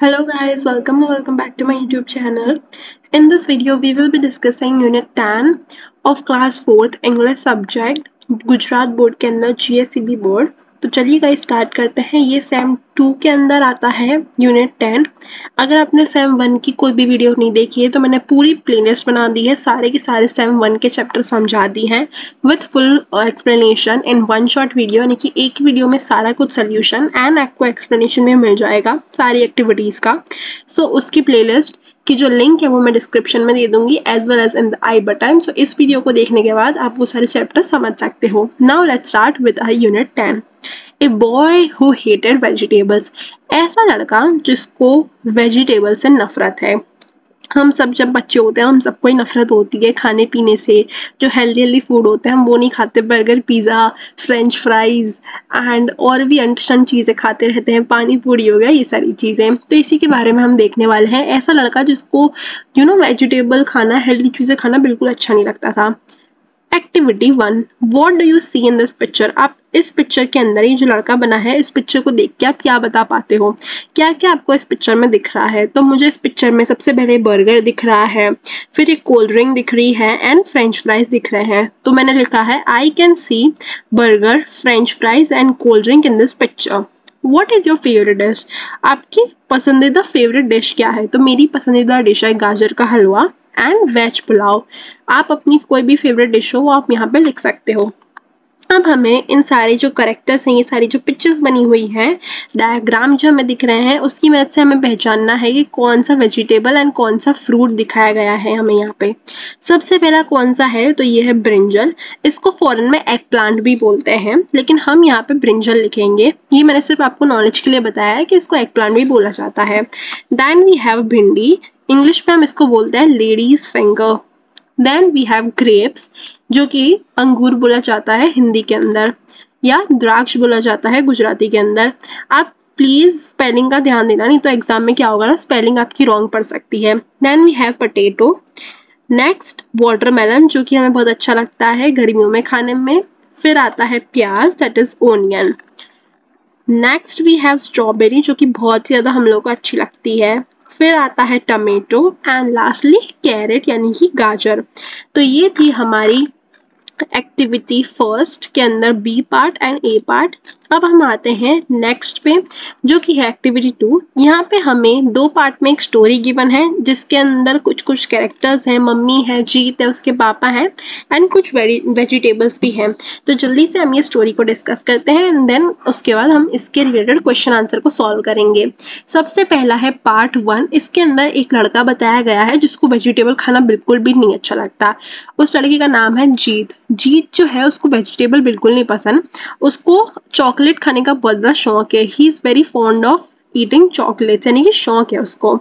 Hello guys, welcome back to my YouTube channel. In this video, we will be discussing Unit 10 of Class 4th English subject Gujarat board के अंदर GSEB board. तो चलिए guys start करते हैं। ये same 2 के अंदर आता है यूनिट 10। अगर आपने सेम 1 की कोई भी वीडियो नहीं देखी है तो मैंने पूरी प्लेलिस्ट बना दी है, सारे के सारे सेम 1 के चैप्टर समझा दी हैं with full explanation in one shot video, यानी कि एक वीडियो में सारा कुछ सोल्यूशन एंड आपको एक्सप्लेनेशन में मिल जाएगा सारी एक्टिविटीज का। सो उसकी प्लेलिस्ट की जो लिंक है वो मैं डिस्क्रिप्शन में दे दूंगी as well as in the i button. So इस वीडियो को देखने के बाद आप वो सारे चैप्टर समझ सकते हो। Now let's start with unit 10। A boy who hated vegetables. ऐसा लड़का जिसको वेजिटेबल से नफरत है। हम सब जब बच्चे होते हैं हम सबको ही नफरत होती है खाने पीने से। जो हेल्दी फूड होते हैं हम वो नहीं खाते, burger pizza French fries and और भी अनशन चीज़ें खाते रहते हैं, पानी पूरी हो गया, ये सारी चीज़ें। तो इसी के बारे में हम देखने वाले हैं। ऐसा लड़का जिसको वेजिटेबल खाना, हेल्दी चीज़ें खाना बिल्कुल अच्छा नहीं लगता था। Activity 1, what do you see in this picture. आप इस पिक्चर के अंदर ये जो लड़का बना है, इस पिक्चर को देख के आप क्या बता पाते हो, क्या क्या आपको इस पिक्चर में दिख रहा है। तो मुझे इस पिक्चर में सबसे पहले बर्गर दिख रहा है, फिर एक कोल्ड ड्रिंक दिख रही है एंड फ्रेंच फ्राइज दिख रहे हैं। तो मैंने लिखा है I can see burger, French fries and cold drink in this picture. What is your favorite dish? आपकी पसंदीदा फेवरेट डिश क्या है। तो मेरी पसंदीदा डिश है गाजर का हलवा एंड वेज पुलाव। आप अपनी कोई भी फेवरेट डिश हो वो आप यहाँ पे लिख सकते हो। अब हमें इन सारे जो करेक्टर्स हैं, ये सारी जो पिक्चर्स बनी हुई हैं, डायग्राम जो हमें दिख रहे हैं, उसकी मदद से हमें पहचानना है कि कौन सा वेजिटेबल एंड कौन सा फ्रूट दिखाया गया है हमें यहाँ पे। सबसे पहला कौन सा है, तो ये है ब्रिंजल। इसको फॉरेन में एग प्लांट भी बोलते हैं, लेकिन हम यहाँ पे ब्रिंजल लिखेंगे। ये मैंने सिर्फ आपको नॉलेज के लिए बताया है कि इसको एग प्लांट भी बोला जाता है। Then we have bhindi, English में हम इसको बोलते हैं ladies finger. Then we have grapes, जो कि अंगूर बोला जाता है हिंदी के अंदर, या द्राक्ष बोला जाता है गुजराती के अंदर। आप प्लीज स्पेलिंग का ध्यान देना, नहीं तो एग्जाम में क्या होगा ना, स्पेलिंग आपकी रॉन्ग पड़ सकती है। Then we have potato. Next watermelon, जो कि हमें बहुत अच्छा लगता है गर्मियों में खाने में। फिर आता है प्याज, that is onion. Next we have strawberry, जो कि बहुत ही ज्यादा हम लोग को अच्छी लगती है। फिर आता है टमेटो एंड लास्टली कैरेट, यानी कि गाजर। तो ये थी हमारी एक्टिविटी फर्स्ट के अंदर B part and A part. अब हम आते हैं नेक्स्ट पे, जो कि है एक्टिविटी 2। यहाँ पे हमें 2 पार्ट में एक स्टोरी गिवन है, जिसके अंदर कुछ कुछ कैरेक्टर्स हैं, मम्मी है, जीत है, उसके पापा हैं एंड कुछ वेजिटेबल्स भी हैं। तो जल्दी से हम ये स्टोरी को डिस्कस करते हैं एंड देन उसके बाद हम इसके रिलेटेड क्वेश्चन आंसर को सॉल्व करेंगे। सबसे पहला है पार्ट 1। इसके अंदर एक लड़का बताया गया है जिसको वेजिटेबल खाना बिल्कुल भी नहीं अच्छा लगता। उस लड़के का नाम है जीत। जीत जो है उसको वेजिटेबल बिल्कुल नहीं पसंद, उसको चॉकलेट खाने का बहुत ज़्यादा शौक है। He is very fond of eating chocolates, यानी कि शौक है उसको।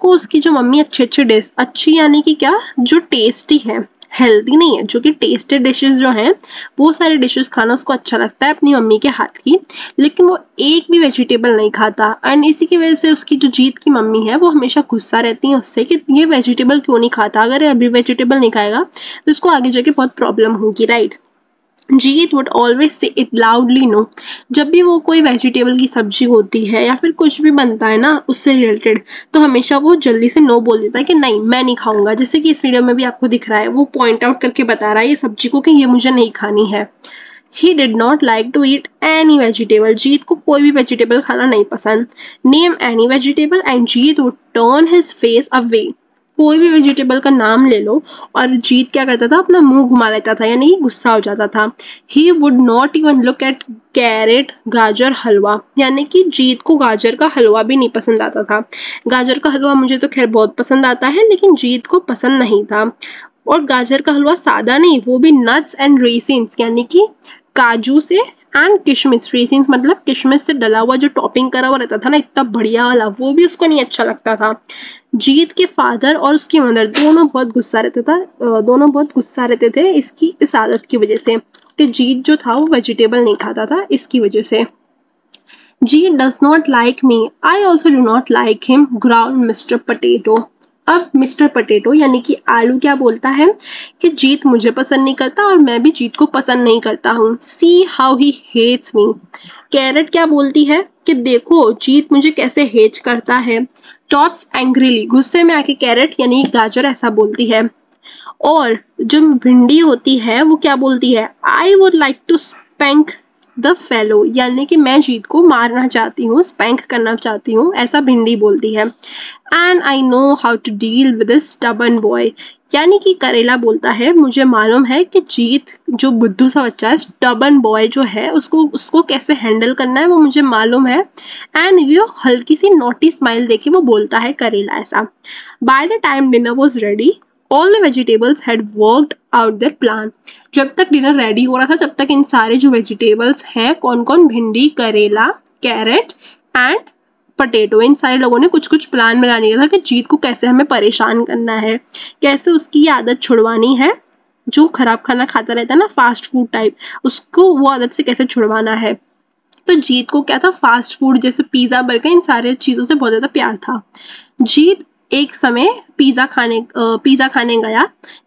उसकी जो मम्मी अच्छी डिश, अच्छी यानी कि क्या, जो टेस्टी है, हेल्दी नहीं है, जो कि टेस्टेड डिशेस जो हैं वो सारे डिशेस खाना उसको अच्छा लगता है अपनी मम्मी के हाथ की, लेकिन वो एक भी वेजिटेबल नहीं खाता। एंड इसी की वजह से उसकी जो जीत की मम्मी है वो हमेशा गुस्सा रहती है उससे कि ये वेजिटेबल क्यों नहीं खाता, अगर ये अभी वेजिटेबल नहीं खाएगा तो इसको आगे जाके बहुत प्रॉब्लम होगी, right. Jeet would always say it loudly no. जब भी वो कोई वेजिटेबल की सब्जी होती है या फिर कुछ भी बनता है ना उससे रिलेटेड, तो हमेशा वो जल्दी से नो बोल देता है कि नहीं मैं नहीं खाऊंगा। जैसे कि इस वीडियो में भी आपको दिख रहा है, वो पॉइंट आउट करके बता रहा है ये सब्जी को कि ये मुझे नहीं खानी है। He did not like to eat any vegetable. जीत को कोई भी वेजिटेबल खाना नहीं पसंद। Name any vegetable and Jeet would turn his face away. कोई भी वेजिटेबल का नाम ले लो और जीत क्या करता था, अपना मुंह घुमा लेता था, यानी गुस्सा हो जाता था। He would not even look at carrot, gajar halwa, यानी कि जीत को गाजर का हलवा भी नहीं पसंद आता था। गाजर का हलवा मुझे तो खैर बहुत पसंद आता है, लेकिन जीत को पसंद नहीं था। और गाजर का हलवा सादा नहीं, वो भी नट्स एंड रेसिन्स, यानी कि काजू से एंड किशमिश। रेसिन्स मतलब किशमिश से डला हुआ जो टॉपिंग करा हुआ रहता था ना, इतना बढ़िया वाला, वो भी उसको नहीं अच्छा लगता था। जीत के फादर और उसकी मदर दोनों बहुत गुस्सा रहते थे इसकी इस आदत की वजह से कि जीत जो था वो वेजिटेबल नहीं खाता था, इसकी वजह से। Jeet does not like me, I also do not like him, ground mister potato. अब मिस्टर पोटैटो यानी कि आलू क्या बोलता है कि जीत मुझे पसंद नहीं करता और मैं भी जीत को पसंद नहीं करता हूँ। See how he hates me. Carrot क्या बोलती है कि देखो जीत मुझे कैसे हेज करता है। टॉप्स एंग्रीली, गुस्से में आके कैरेट यानी गाजर ऐसा बोलती है। और जो भिंडी होती है वो क्या बोलती है, I would like to spank the fellow, यानी कि मैं जीत को मारना चाहती हूँ, स्पैंक करना चाहती हूँ, ऐसा भिंडी बोलती है। And I know how to deal with this stubborn boy, यानी कि करेला बोलता है मुझे मालूम है कि जीत जो बुद्धू सा बच्चा है, स्टबर्न बॉय जो है, उसको कैसे हैंडल करना है वो मुझे मालूम है। एंड वो हल्की सी नोटी स्माइल देके वो बोलता है करेला ऐसा। By the time dinner was ready, all the vegetables had worked out their plan. जब तक डिनर रेडी हो रहा था जब तक इन सारे जो वेजिटेबल्स हैं, कौन कौन, भिंडी, करेला, कैरेट एंड पटेटो, इन सारे लोगों ने कुछ कुछ प्लान बना लिया था कि जीत को कैसे हमें परेशान करना है, कैसे उसकी ये आदत छुड़वानी है, जो खराब खाना खाता रहता है ना, फास्ट फूड टाइप, उसको वो आदत से कैसे छुड़वाना है। तो जीत को क्या था, फास्ट फूड जैसे पिज्जा, बर्गर, इन सारे चीजों से बहुत ज्यादा प्यार था। जीत एक समय पिज्जा खाने गया।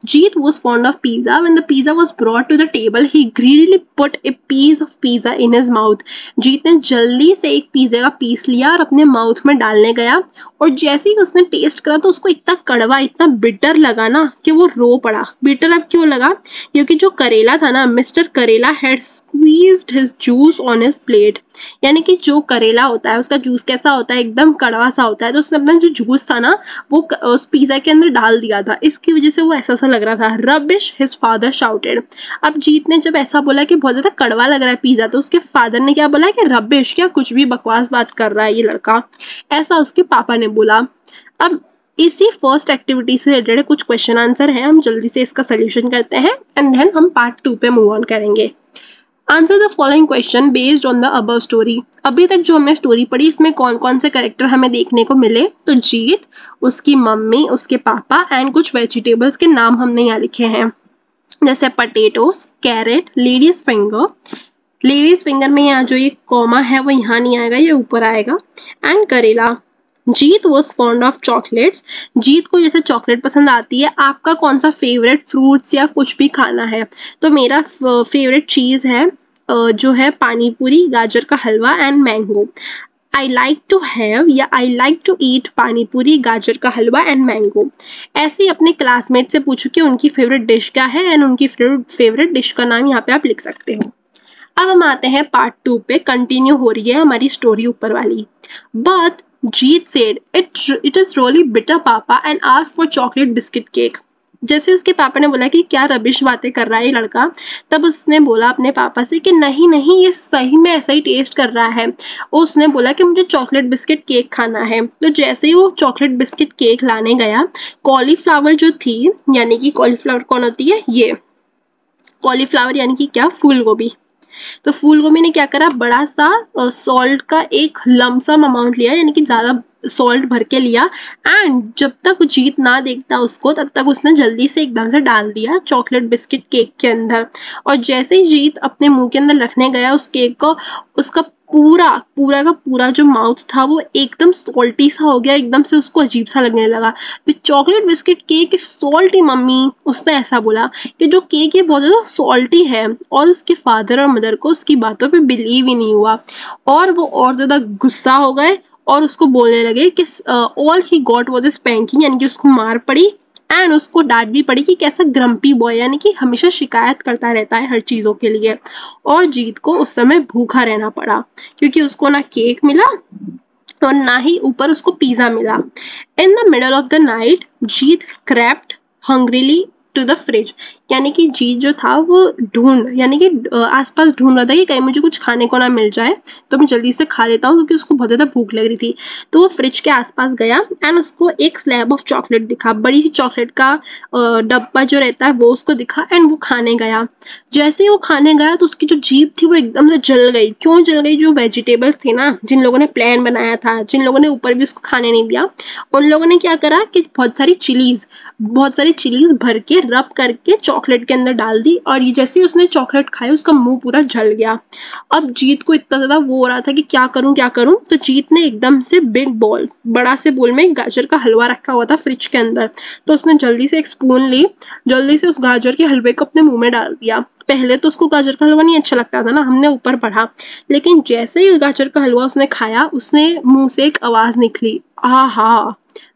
जीत was fond of pizza. When the pizza was brought to the table, he greedily put a piece of pizza in his mouth. जीत ने जल्दी से एक पिज्जा का पीस लिया और अपने माउथ में डालने गया, और जैसे ही उसने टेस्ट करा तो उसको इतना कड़वा, इतना बिटर लगा ना कि वो रो पड़ा। बिटर अब क्यों लगा, क्योंकि जो करेला था ना, मिस्टर करेला had squeezed his juice on his plate, यानी कि जो करेला होता है उसका जूस कैसा होता है, एकदम कड़वा सा होता है, तो उसने अपना जो जूस था ना वो उस पिज्जा के अंदर डाल दिया था, इसकी वजह से वो ऐसा सा लग रहा था। Rubbish, his father shouted. अब जीत ने जब ऐसा बोला कि बहुत ज्यादा कड़वा लग रहा है पिज्जा, तो उसके फादर ने क्या बोला कि रबिश, क्या कुछ भी बकवास बात कर रहा है ये लड़का, ऐसा उसके पापा ने बोला। अब इसी फर्स्ट एक्टिविटी से रिलेटेड कुछ क्वेश्चन आंसर है, हम जल्दी से इसका सोल्यूशन करते हैं एंड देन हम पार्ट 2 पे मूव ऑन करेंगे। Answer the following question based on the above story. अभी तक जो हमने स्टोरी पढ़ी इसमें कौन कौन से कैरेक्टर हमें देखने को मिले, तो जीत, उसकी मम्मी, उसके पापा एंड कुछ वेजिटेबल्स के नाम हमने यहाँ लिखे हैं, जैसे potatoes, carrot, ladies finger. Ladies finger में यहाँ जो ये कॉमा है वो यहाँ नहीं आएगा, ये ऊपर आएगा, एंड करेला। जीत वॉज फॉन्ड ऑफ चॉकलेट्स। जीत को जैसे चॉकलेट पसंद आती है। आपका कौन सा फेवरेट फ्रूट्स या कुछ भी खाना है, तो मेरा फेवरेट चीज है जो है पानी पूरी, गाजर का halwa and mango. I like to have या आई लाइक टू ईट पानी पूरी, गाजर का हलवा एंड मैंगो। ऐसे ही अपने क्लासमेट से पूछो कि उनकी फेवरेट डिश क्या है एंड उनकी फेवरेट डिश का नाम यहाँ पे आप लिख सकते हो। अब हम आते हैं पार्ट 2 पे, कंटिन्यू हो रही है हमारी स्टोरी ऊपर वाली। But Jeet said it is really bitter papa and asked for chocolate biscuit cake. जैसे उसके पापा ने बोला कि क्या रबिश बातें कर रहा है ये लड़का, तब उसने बोला अपने पापा से कि नहीं नहीं, ये सही में ऐसा ही टेस्ट कर रहा है। उसने बोला कि मुझे चॉकलेट बिस्किट केक खाना है। तो जैसे ही वो चॉकलेट बिस्किट केक लाने गया, कॉलीफ्लावर जो थी, यानी कि कॉलीफ्लावर कौन होती है, ये कॉलीफ्लावर यानी कि क्या, फूल गोभी। तो फूल गोभी ने क्या करा, बड़ा सा सॉल्ट का एक लमसम अमाउंट लिया, यानी कि ज्यादा सॉल्ट भर के लिया, एंड जब तक जीत ना देखता उसको तब तक उसने जल्दी से एकदम से डाल दिया चॉकलेट बिस्किट केक के अंदर। और जैसे ही जीत अपने मुंह के अंदर रखने गया उस केक को, उसका पूरा का पूरा जो माउथ था वो एकदम सॉल्टी सा हो गया, एकदम से उसको अजीब सा लगने लगा। The chocolate biscuit cake is salty mummy, उसने ऐसा बोला कि जो केक ये बहुत ज्यादा सॉल्टी है, और उसके फादर और मदर को उसकी बातों पे बिलीव ही नहीं हुआ, और वो और ज्यादा गुस्सा हो गए और उसको बोलने लगे कि all he got was a spanking, यानी कि उसको मार पड़ी एंड उसको डांट भी पड़ी कि कैसा ग्रम्पी बॉय, यानी कि हमेशा शिकायत करता रहता है हर चीजों के लिए। और जीत को उस समय भूखा रहना पड़ा क्योंकि उसको ना केक मिला और ना ही ऊपर उसको पिज्जा मिला। In the middle of the night Jeet crept hungrily to the fridge, यानी कि जीत जो था वो यानी कि आसपास ढूंढ रहा था कि कहीं मुझे कुछ खाने को ना मिल जाए तो मैं जल्दी से खा लेता हूँ, क्योंकि उसको बहुत ज्यादा भूख लग रही थी। तो वो फ्रिज के आसपास गया एंड उसको एक स्लैब ऑफ चॉकलेट दिखा, बड़ी सी चॉकलेट का डब्बा जो रहता है वो उसको दिखा, एंड वो खाने गया। जैसे ही वो खाने गया तो उसकी जो जीभ थी वो एकदम से जल गई। क्यों जल गई, जो वेजिटेबल्स थे ना, जिन लोगों ने प्लान बनाया था, जिन लोगों ने ऊपर भी उसको खाने नहीं दिया, उन लोगों ने क्या करा कि बहुत सारी चिलीज भर के रब करके चॉकलेट के अंदर डाल दी, और ये जैसे ही उसने चॉकलेट खाई उसका मुंह पूरा जल गया। अब जीत को इतना ज्यादा वो हो रहा था कि क्या करूं, तो जीत ने एकदम से बड़ा से बोल में गाजर का हलवा रखा हुआ था फ्रिज के अंदर, तो उसने जल्दी से एक स्पून ली, जल्दी से उस गाजर के हलवे को अपने मुंह में डाल दिया। पहले तो उसको गाजर का हलवा नहीं अच्छा लगता था ना, हमने ऊपर पढ़ा, लेकिन जैसे ही गाजर का हलवा उसने खाया, उसने मुंह से एक आवाज निकली, आहा,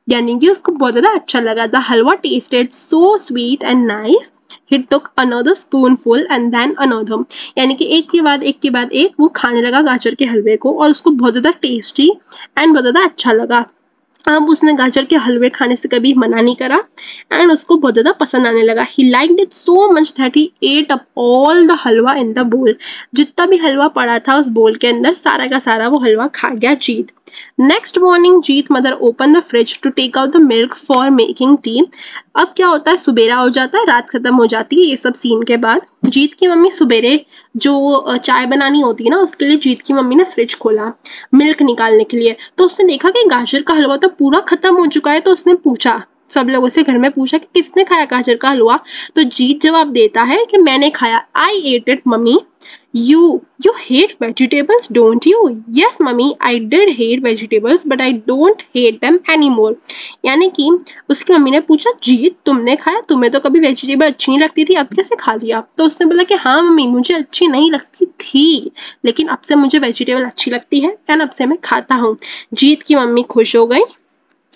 यानी कि उसको बहुत ज्यादा अच्छा लगा। The halwa tested so sweet and nice, he took another spoonful and then another, यानी कि एक के बाद एक के बाद एक वो खाने लगा गाजर के हलवे को, और उसको बहुत ज्यादा टेस्टी एंड बहुत ज्यादा अच्छा लगा। अब उसने गाजर के हलवे खाने से कभी मना नहीं करा एंड उसको बहुत ज्यादा पसंद आने लगा। He liked it so much that he ate up all the halwa in the bowl, जितना भी हलवा पड़ा था उस बोल के अंदर सारा का सारा वो हलवा खा गया Jeet. Next morning Jeet mother open the fridge to take out the milk for making tea. अब क्या होता है, सुबेरा हो जाता है, रात खत्म हो जाती है, ये सब सीन के बाद जीत की मम्मी सुबेरे जो चाय बनानी होती है ना, उसके लिए जीत की मम्मी ने फ्रिज खोला मिल्क निकालने के लिए। तो उसने देखा कि गाजर का हलवा तो पूरा खत्म हो चुका है। तो उसने पूछा, सब लोगों से घर में पूछा कि किसने खाया गाजर का हलवा। तो जीत जवाब देता है कि मैंने खाया, I ate it mummy. You hate vegetables, don't you? Yes mummy, I did hate vegetables but I don't hate them anymore। यानी कि उसकी मम्मी ने पूछा, जीत तुमने खाया, तुम्हें तो कभी वेजिटेबल अच्छी नहीं लगती थी, अब कैसे खा लिया? तो उसने बोला कि हाँ मम्मी, मुझे अच्छी नहीं लगती थी, लेकिन अब से मुझे वेजिटेबल अच्छी लगती है एंड अब से मैं खाता हूँ। जीत की मम्मी खुश हो गई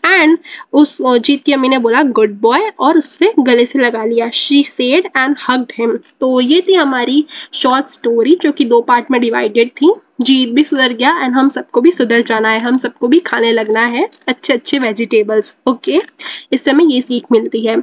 एंड उस जीत की अम्मी ने बोला गुड बॉय, और उससे गले से लगा लिया। She said and hugged him. तो ये थी हमारी शॉर्ट स्टोरी जो कि 2 पार्ट में डिवाइडेड थी। जीत भी सुधर गया एंड हम सबको भी सुधर जाना है, हम सबको भी खाने लगना है अच्छे अच्छे वेजिटेबल्स। ओके, इससे हमें ये सीख मिलती है।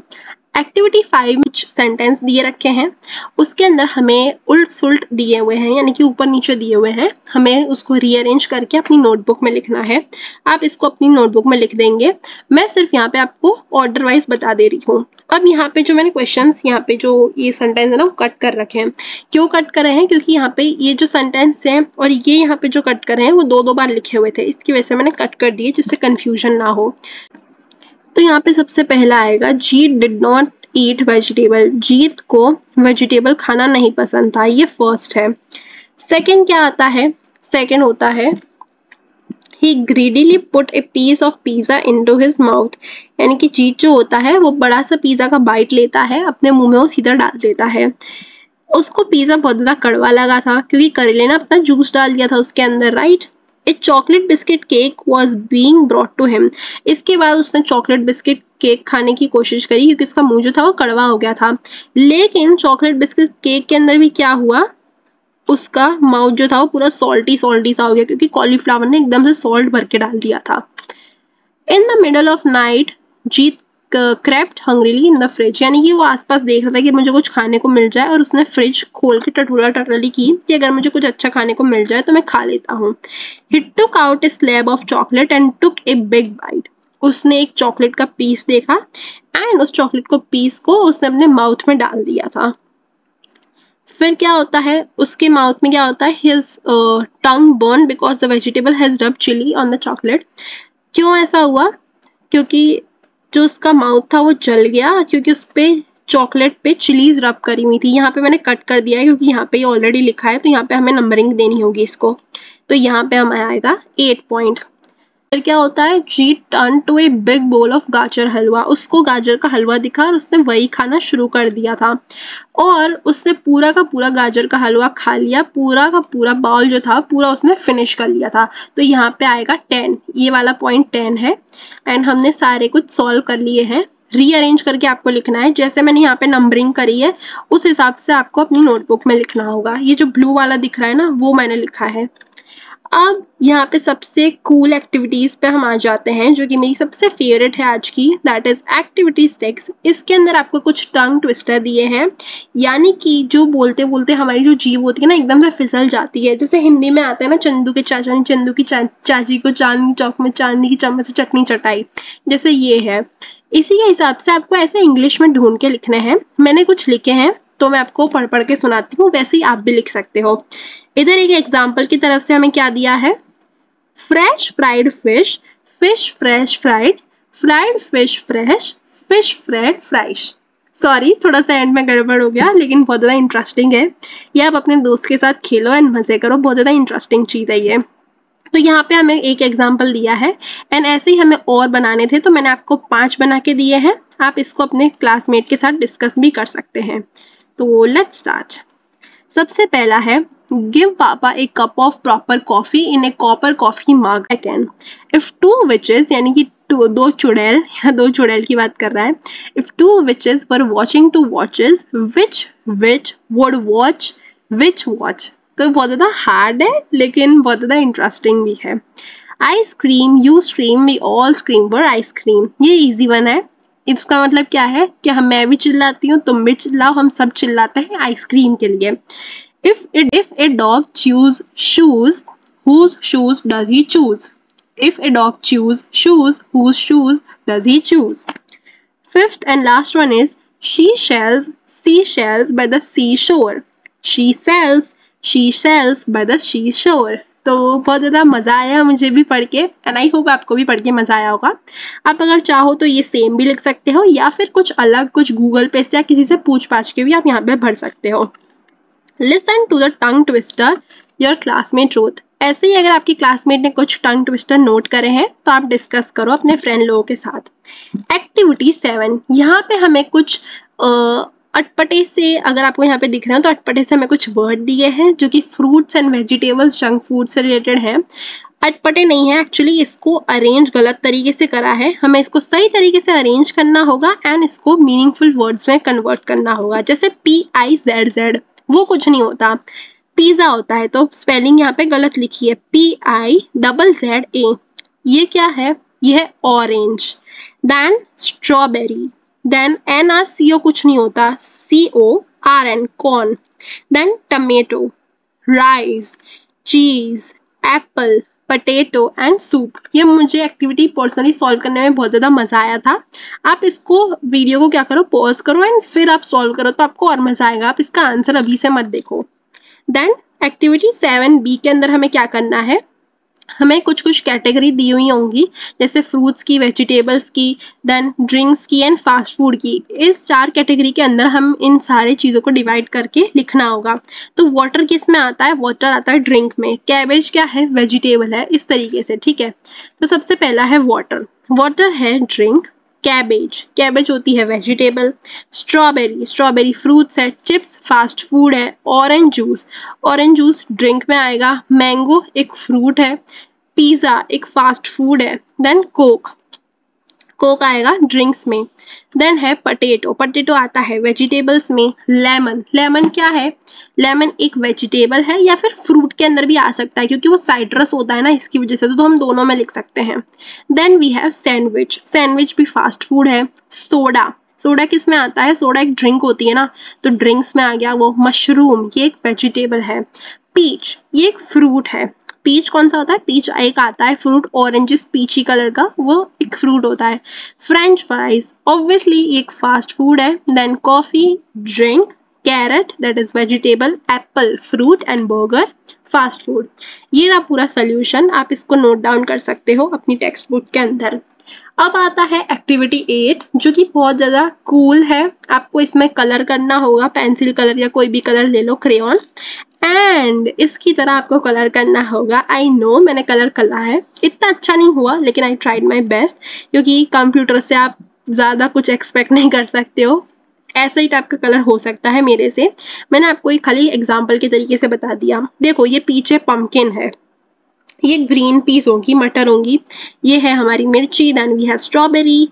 एक्टिविटी 5 कुछ सेंटेंस दिए रखे हैं, उसके अंदर हमें उल्ट सुल्ट दिए हुए हैं, यानी कि ऊपर नीचे दिए हुए हैं, हमें उसको रीअरेंज करके अपनी नोटबुक में लिखना है। आप इसको अपनी नोटबुक में लिख देंगे, मैं सिर्फ यहाँ पे आपको ऑर्डर वाइज बता दे रही हूँ। अब यहाँ पे जो मैंने क्वेश्चंस, यहाँ पे जो ये सेंटेंस है ना, वो कट कर रखे हैं। क्यों कट कर रहे हैं? क्योंकि यहाँ पे ये जो सेंटेंस है और ये यहाँ पे जो कट कर रहे हैं वो 2-2 बार लिखे हुए थे, इसकी वजह से मैंने कट कर दिए जिससे कंफ्यूजन ना हो। तो यहाँ पे सबसे पहला आएगा, जीत डिड नॉट ईट वेजिटेबल। जीत को वेजिटेबल खाना नहीं पसंद था, ये फर्स्ट है। सेकंड क्या आता है? सेकंड होता है he greedily put a piece of pizza into his mouth, यानी कि जीत जो होता है वो बड़ा सा पिज्जा का बाइट लेता है, अपने मुंह में वो सीधा डाल देता है। उसको पिज्जा बहुत ज्यादा कड़वा लगा था क्योंकि करेले ने अपना जूस डाल दिया था उसके अंदर, right. A chocolate biscuit cake was being brought to him. इसके बाद उसने चॉकलेट बिस्किट केक खाने की कोशिश करी क्योंकि उसका मुंह जो था वो कड़वा हो गया था, लेकिन चॉकलेट बिस्किट केक के अंदर भी क्या हुआ, उसका माउथ जो था वो पूरा सॉल्टी सॉल्टी सा हो गया क्योंकि कॉलीफ्लावर ने एकदम से सॉल्ट भर के डाल दिया था। In the middle of night Jeet crept hungrily in the fridge, यानी कि वो आसपास देख रहा था कि मुझे कुछ खाने को मिल जाए, और उसने फ्रिज खोल के टटोला टटोली की कि अगर मुझे कुछ अच्छा खाने को मिल जाए तो मैं खा लेता हूँ। He took out a slab of chocolate and took a big bite। उसने एक चॉकलेट का पीस देखा एंड उस चॉकलेट को पीस को उसने अपने माउथ में डाल दिया था। फिर क्या होता है, उसके माउथ में क्या होता है, his tongue burn because the vegetable has रब चिली ऑन द चॉकलेट। क्यों ऐसा हुआ? क्योंकि जो उसका माउथ था वो जल गया क्योंकि उस पे चॉकलेट पे चिलीज रब करी हुई थी। यहाँ पे मैंने कट कर दिया है क्योंकि यहाँ पे ये ऑलरेडी लिखा है, तो यहाँ पे हमें नंबरिंग देनी होगी इसको। तो यहाँ पे हमें आएगा 8 पॉइंट। फिर क्या होता है, Jeet turn to a big bowl of gajar halwa. उसको गाजर का हलवा दिखा और उसने वही खाना शुरू कर दिया था, और उसने पूरा का पूरा गाजर का हलवा खा लिया, पूरा का पूरा बाउल जो था पूरा उसने फिनिश कर लिया था। तो यहाँ पे आएगा 10, ये वाला पॉइंट 10 है। एंड हमने सारे कुछ सॉल्व कर लिए हैं। रीअरेंज करके आपको लिखना है, जैसे मैंने यहाँ पे नंबरिंग करी है उस हिसाब से आपको अपनी नोटबुक में लिखना होगा। ये जो ब्लू वाला दिख रहा है ना, वो मैंने लिखा है। अब यहाँ पे सबसे कूल एक्टिविटीज पे हम आ जाते हैं जो कि मेरी सबसे फेवरेट है आज की, दैट इज एक्टिविटी 6। इसके अंदर आपको कुछ टंग ट्विस्टर दिए हैं, यानी कि जो बोलते बोलते हमारी जो जीभ होती है ना एकदम से फिसल जाती है। जैसे हिंदी में आता है ना, चंदू के चाचा ने चंदू की चाची को चांदनी चौक में चांदी की चम्मच से चटनी चटाई, जैसे ये है। इसी के हिसाब से आपको ऐसे इंग्लिश में ढूंढ के लिखने हैं। मैंने कुछ लिखे हैं तो मैं आपको पढ़ पढ़ के सुनाती हूँ, वैसे ही आप भी लिख सकते हो। इधर एक एग्जाम्पल की तरफ से हमें क्या दिया है, fresh fried fish, fish fresh fried, fried fish fresh, fish fried fresh. Sorry, थोड़ा सा एंड में गड़बड़ हो गया, लेकिन बहुत ज़्यादा इंटरेस्टिंग है। ये आप अपने दोस्त के साथ खेलो एंड मजे करो, बहुत ज़्यादा इंटरेस्टिंग चीज़ है ये। तो यहाँ पे हमें एक एग्जाम्पल दिया है एंड ऐसे ही हमें और बनाने थे, तो मैंने आपको 5 बना के दिए हैं। आप इसको अपने क्लासमेट के साथ डिस्कस भी कर सकते हैं। तो लेट्स स्टार्ट। सबसे पहला है give papa a cup of proper coffee in a copper coffee mug. Second, if two witches यानी कि दो चुड़ैल या दो चुड़ैल की बात कर रहा है, if two witches were watching two watches which would watch which watch. तो बहुत ज़्यादा हार्ड है लेकिन बहुत ज़्यादा इंटरेस्टिंग भी है। I scream you scream we all scream for ice cream. ये इजी वन है। इसका मतलब क्या है कि मैं भी चिल्लाती हूँ, तुम भी चिल्लाओ, हम सब चिल्लाते हैं आइसक्रीम के लिए। If a dog choose shoes, whose shoes does he choose? If a dog choose shoes, whose shoes does he choose? Fifth and last one is she sells seashells by the seashore. She sells by the seashore. तो बहुत ज़्यादा मज़ा आया मुझे भी पढ़ के and I hope आपको भी पढ़ के मज़ा आया होगा। आप अगर चाहो तो ये सेम भी लिख सकते हो या फिर कुछ अलग कुछ गूगल पे से या किसी से पूछ पाछ के भी आप यहाँ पे भर सकते हो। Listen to the tongue twister your classmate wrote. ऐसे ही अगर आपकी क्लासमेट ने कुछ टंग ट्विस्टर नोट करे हैं तो आप डिस्कस करो अपने फ्रेंड लोगों के साथ। एक्टिविटी 7, यहाँ पे हमें कुछ अटपटे से, अगर आपको यहाँ पे दिख रहे हो तो अटपटे से हमें कुछ वर्ड दिए हैं जो कि fruits and vegetables junk food से रिलेटेड है। अटपटे नहीं है एक्चुअली, इसको अरेंज गलत तरीके से करा है, हमें इसको सही तरीके से अरेंज करना होगा एंड इसको मीनिंगफुल वर्ड्स में कन्वर्ट करना होगा। जैसे PIZZ वो कुछ नहीं होता, पिज्जा होता है, तो स्पेलिंग यहाँ पे गलत लिखी है PIZZA। ये क्या है? ये है orange. Then strawberry, then NRCO कुछ नहीं होता, CORN corn. Then tomato, rice, cheese, apple, potato and soup. ये मुझे एक्टिविटी पर्सनली सॉल्व करने में बहुत ज़्यादा मज़ा आया था। आप इसको वीडियो को क्या करो, पॉज करो एंड फिर आप सॉल्व करो तो आपको और मज़ा आएगा। आप इसका आंसर अभी से मत देखो। देन एक्टिविटी 7B के अंदर हमें क्या करना है, हमें कुछ कुछ कैटेगरी दी हुई होंगी जैसे फ्रूट्स की, वेजिटेबल्स की, देन ड्रिंक्स की एंड फास्ट फूड की। इस 4 कैटेगरी के अंदर हम इन सारे चीज़ों को डिवाइड करके लिखना होगा। तो वाटर किस में आता है? वाटर आता है ड्रिंक में। कैबेज क्या है? वेजिटेबल है। इस तरीके से, ठीक है। तो सबसे पहला है वाटर, वाटर है ड्रिंक। कैबेज होती है वेजिटेबल। स्ट्रॉबेरी फ्रूट्स है। चिप्स फास्ट फूड है। ऑरेंज जूस ड्रिंक में आएगा। मैंगो एक फ्रूट है। पिज्जा एक फास्ट फूड है। देन कोक आएगा ड्रिंक्स में। देन है पटेटो आता है वेजिटेबल्स में। लेमन क्या है? लेमन एक वेजिटेबल है या फिर फ्रूट के अंदर भी आ सकता है क्योंकि वो साइट्रस होता है ना, इसकी वजह से, तो हम दोनों में लिख सकते हैं। देन वी हैव सैंडविच भी फास्ट फूड है। सोडा किस में आता है? सोडा एक ड्रिंक होती है ना, तो ड्रिंक्स में आ गया वो। मशरूम ये एक वेजिटेबल है। पीच ये एक फ्रूट है। पीच कौन सा होता है? पीच एक आता है फ्रूट, ऑरेंजिस पीची कलर का, वो एक फ्रूट होता है। फ्रेंच फ्राइज ऑब्वियसली एक फास्ट फूड है। Then coffee drink, carrot that is vegetable, apple fruit and burger fast food. ये रहा पूरा सोल्यूशन, आप इसको नोट डाउन कर सकते हो अपनी टेक्स्ट बुक के अंदर। अब आता है एक्टिविटी 8 जो कि बहुत ज़्यादा कूल है। आपको इसमें कलर करना होगा, पेंसिल कलर या कोई भी कलर ले लो, क्रेयॉन, एंड इसकी तरह आपको कलर करना होगा। आई नो मैंने कलर करा है, इतना अच्छा नहीं हुआ लेकिन आई ट्राइड माई बेस्ट, क्योंकि कंप्यूटर से आप ज़्यादा कुछ एक्सपेक्ट नहीं कर सकते हो। ऐसा ही टाइप का कलर हो सकता है मेरे से। मैंने आपको एक खाली एग्जाम्पल के तरीके से बता दिया। देखो ये पीछे पम्पकिन है, ये ग्रीन पीस होंगी, मटर होंगी, ये है हमारी मिर्ची, then we have strawberry,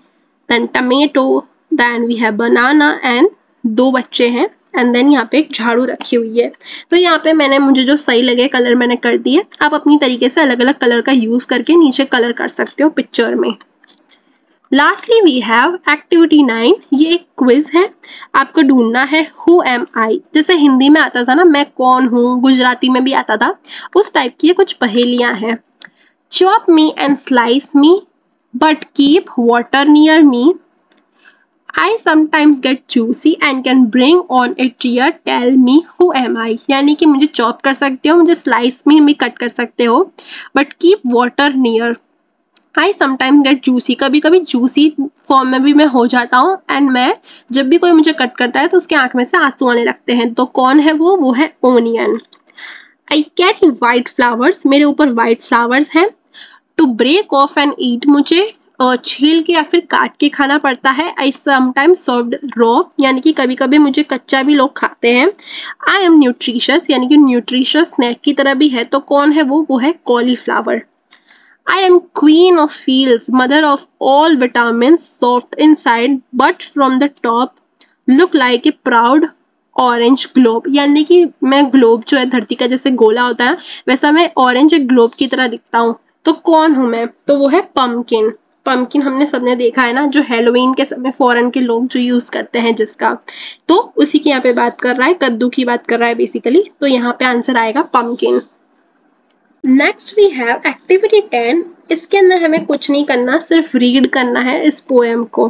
then tomato, then we have banana and 2 बच्चे हैं, एंड देन यहाँ पे एक झाड़ू रखी हुई है। तो यहाँ पे मुझे जो सही लगे कलर मैंने कर दिए। आप अपनी तरीके से अलग अलग कलर का यूज करके नीचे कलर कर सकते हो पिक्चर में। लास्टली वी हैव एक्टिविटी 9, ये एक क्विज है। आपको ढूंढना है हु एम आई, जैसे हिंदी में आता था ना मैं कौन हूँ, गुजराती में भी आता था, उस टाइप की ये कुछ पहेलियां हैं। Chop me and slice me but keep water near me, I sometimes get juicy and can bring on a tear, tell me who am I। यानी कि मुझे चॉप कर सकते हो, मुझे स्लाइस में भी कट कर सकते हो, but keep water near. I sometimes get juicy, कभी कभी जूसी फॉर्म में भी मैं हो जाता हूँ, एंड मैं जब भी कोई मुझे कट करता है तो उसके आंख में से आंसू आने लगते हैं। तो कौन है वो है onion. I carry white flowers, मेरे ऊपर वाइट फ्लावर्स हैं। To break off and eat, मुझे छील के या फिर काट के खाना पड़ता है। आई समटाइम्स सर्व्ड रॉ, यानी कि कभी कभी मुझे कच्चा भी लोग खाते हैं। आई एम न्यूट्रिशियस, यानी कि न्यूट्रिशियस स्नैक की तरह भी है। तो कौन है वो है cauliflower. I am queen of fields, mother of all vitamins, soft inside but from the top look like a proud orange globe, यानी कि मैं ग्लोब जो है धरती का जैसे गोला होता है वैसा मैं ऑरेंज ग्लोब की तरह दिखता हूँ। तो कौन हूँ मैं, तो वो है पम्पकिन। पम्पकिन हमने सबने देखा है ना, जो हेलोवीन के समय फॉरेन के लोग जो यूज करते हैं जिसका, तो उसी की यहाँ पे बात कर रहा है, कद्दू की बात कर रहा है बेसिकली। तो यहाँ पे आंसर आएगा pumpkin. Next we have activity 10। इसके अंदर हमें कुछ नहीं करना, सिर्फ रीड करना है इस पोएम को।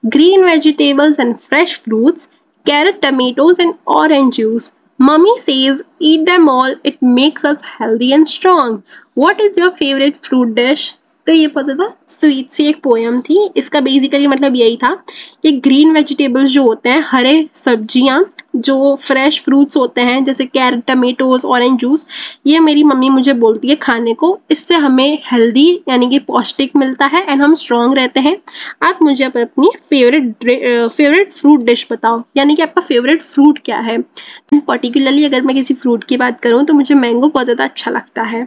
Green vegetables and fresh fruits, carrot, tomatoes and orange juice, mummy says eat them all, it makes us healthy and strong. What is your favorite fruit dish? तो ये पता था, स्वीट सी एक पोएम थी। इसका बेसिकली मतलब यही था कि ग्रीन वेजिटेबल्स जो होते हैं, हरे सब्जियां, जो फ्रेश फ्रूट्स होते हैं जैसे कैरेट, टमेटोज, ऑरेंज जूस, ये मेरी मम्मी मुझे बोलती है खाने को। इससे हमें हेल्दी यानी कि पौष्टिक मिलता है एंड हम स्ट्रॉन्ग रहते हैं। आप मुझे अपनी फेवरेट फ्रूट डिश बताओ, यानी कि आपका फेवरेट फ्रूट क्या है। पर्टिकुलरली अगर मैं किसी फ्रूट की बात करूँ तो मुझे मैंगो बहुत ज़्यादा अच्छा लगता है।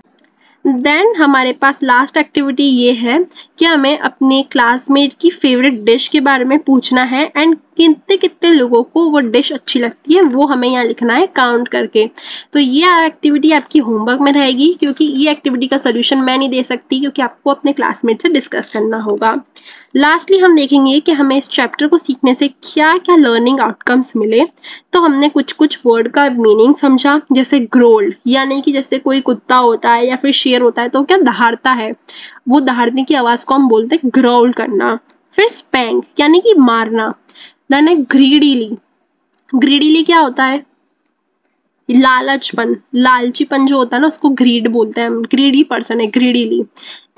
देन हमारे पास लास्ट एक्टिविटी ये है कि हमें अपने क्लासमेट की फेवरेट डिश के बारे में पूछना है एंड कितने कितने लोगों को वो डिश अच्छी लगती है वो हमें यहाँ लिखना है काउंट करके। तो ये एक्टिविटी आपकी होमवर्क में रहेगी, क्योंकि ये एक्टिविटी का सोल्यूशन मैं नहीं दे सकती, क्योंकि आपको अपने क्लासमेट से डिस्कस करना होगा। लास्टली हम देखेंगे कि हमें इस चैप्टर को सीखने से क्या क्या लर्निंग आउटकम्स मिले। तो हमने कुछ कुछ वर्ड का मीनिंग समझा, जैसे ग्रोल्ड, यानी कि जैसे कोई कुत्ता होता है या फिर शेर होता है तो क्या दहाड़ता है, वो दहाड़ने की आवाज को हम बोलते हैं ग्रोल करना। फिर स्पैंक यानी कि मारना। देन है ग्रीडीली। ग्रीडीली क्या होता है, लालचपन, लालचीपन जो होता है ना उसको ग्रीड बोलते हैं, ग्रीडी पर्सन है ग्रीडीली।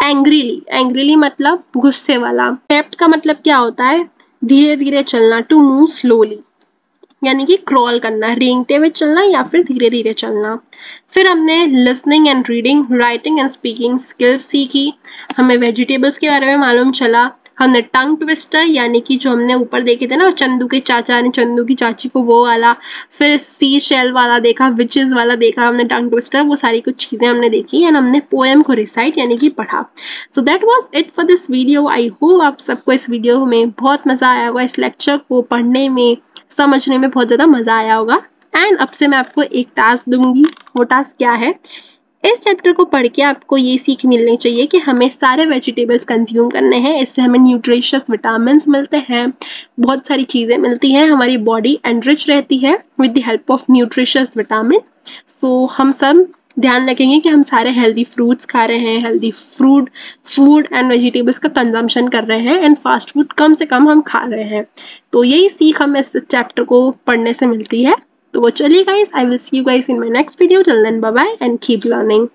एंग्रीली, एंग्रीली मतलब गुस्से वाला। पेप्ट का मतलब क्या होता है, धीरे धीरे चलना, टू मूव स्लोली, यानी कि क्रॉल करना, रेंगते हुए चलना या फिर धीरे धीरे चलना। फिर हमने listening and reading, writing and speaking skills सीखी। हमें वेजिटेबल्स के बारे में मालूम चला। हमने टंग ट्विस्टर, यानी कि जो हमने ऊपर देखे थे ना, चंदू के चाचा ने चंदू की चाची को, वो वाला। फिर सी शेल वाला देखा, विचेस वाला देखा हमने, टंग ट्विस्टर, वो सारी कुछ चीजें हमने देखी एंड हमने पोएम को रिसाइट यानी कि पढ़ा। So that was it for this video. I hope आप सबको इस वीडियो में बहुत मजा आया होगा, इस लेक्चर को पढ़ने में समझने में बहुत ज़्यादा मज़ा आया होगा। एंड अब से मैं आपको एक टास्क दूंगी। वो टास्क क्या है, इस चैप्टर को पढ़ के आपको ये सीख मिलनी चाहिए कि हमें सारे वेजिटेबल्स कंज्यूम करने हैं, इससे हमें न्यूट्रिशियस विटामिन्स मिलते हैं, बहुत सारी चीज़ें मिलती हैं, हमारी बॉडी एनरिच रहती है with the help of nutritious vitamin. So हम सब ध्यान रखेंगे कि हम सारे हेल्दी फ्रूट्स खा रहे हैं, हेल्दी फूड एंड वेजिटेबल्स का कंजम्पशन कर रहे हैं एंड फास्ट फूड कम से कम हम खा रहे हैं। तो यही सीख हमें इस चैप्टर को पढ़ने से मिलती है। तो चलिए guys, I will see you guys in my next video. Till then bye bye and keep learning.